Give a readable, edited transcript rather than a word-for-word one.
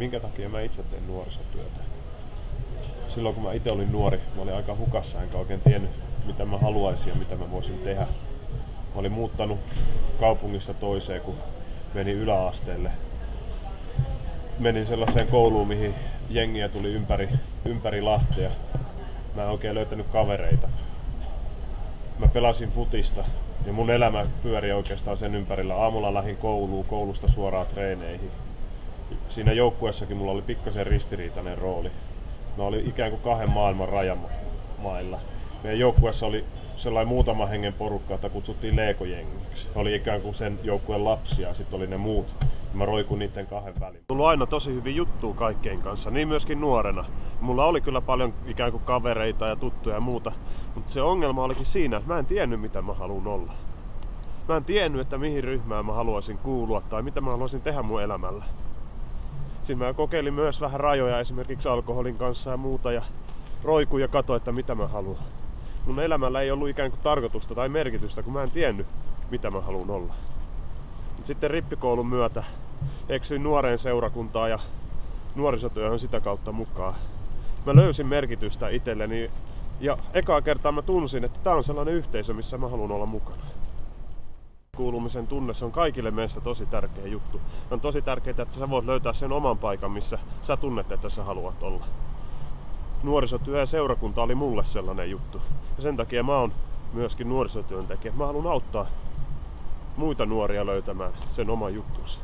Minkä takia mä itse teen nuorisotyötä? Silloin kun mä itse olin nuori, mä olin aika hukassa, enkä oikein tiennyt mitä mä haluaisin ja mitä mä voisin tehdä. Mä olin muuttanut kaupungista toiseen, kun menin yläasteelle. Menin sellaiseen kouluun, mihin jengiä tuli ympäri Lahtea. Mä en oikein löytänyt kavereita. Mä pelasin futista ja mun elämä pyöri oikeastaan sen ympärillä. Aamulla lähdin kouluun, koulusta suoraan treeneihin. Siinä joukkueessakin mulla oli pikkasen ristiriitainen rooli. Mä olin ikään kuin kahden maailman rajamailla. Meidän joukkueessa oli sellainen muutama hengen porukka, jota kutsuttiin Leeko-jengiksi. Oli ikään kuin sen joukkueen lapsia ja sitten oli ne muut. Mä roikun niiden kahden väliin. Tullut aina tosi hyvin juttua kaikkien kanssa, niin myöskin nuorena. Mulla oli kyllä paljon ikään kuin kavereita ja tuttuja ja muuta, mutta se ongelma olikin siinä, että mä en tiennyt mitä mä haluan olla. Mä en tiennyt, että mihin ryhmään mä haluaisin kuulua tai mitä mä haluaisin tehdä mun elämällä. Sitten mä kokeilin myös vähän rajoja esimerkiksi alkoholin kanssa ja muuta ja roikuin ja katsoin, että mitä mä haluan. Mun elämällä ei ollut ikään kuin tarkoitusta tai merkitystä, kun mä en tiennyt mitä mä haluan olla. Sitten rippikoulun myötä eksyin nuoreen seurakuntaan ja nuorisotyöhön sitä kautta mukaan. Mä löysin merkitystä itselleni ja ekaa kertaa mä tunsin, että tää on sellainen yhteisö, missä mä haluan olla mukana. Kuulumisen tunne, se on kaikille meistä tosi tärkeä juttu. On tosi tärkeää, että sä voit löytää sen oman paikan, missä sä tunnet, että sä haluat olla. Nuorisotyö ja seurakunta oli mulle sellainen juttu. Ja sen takia mä oon myöskin nuorisotyöntekijä. Mä haluan auttaa muita nuoria löytämään sen oman juttunsa.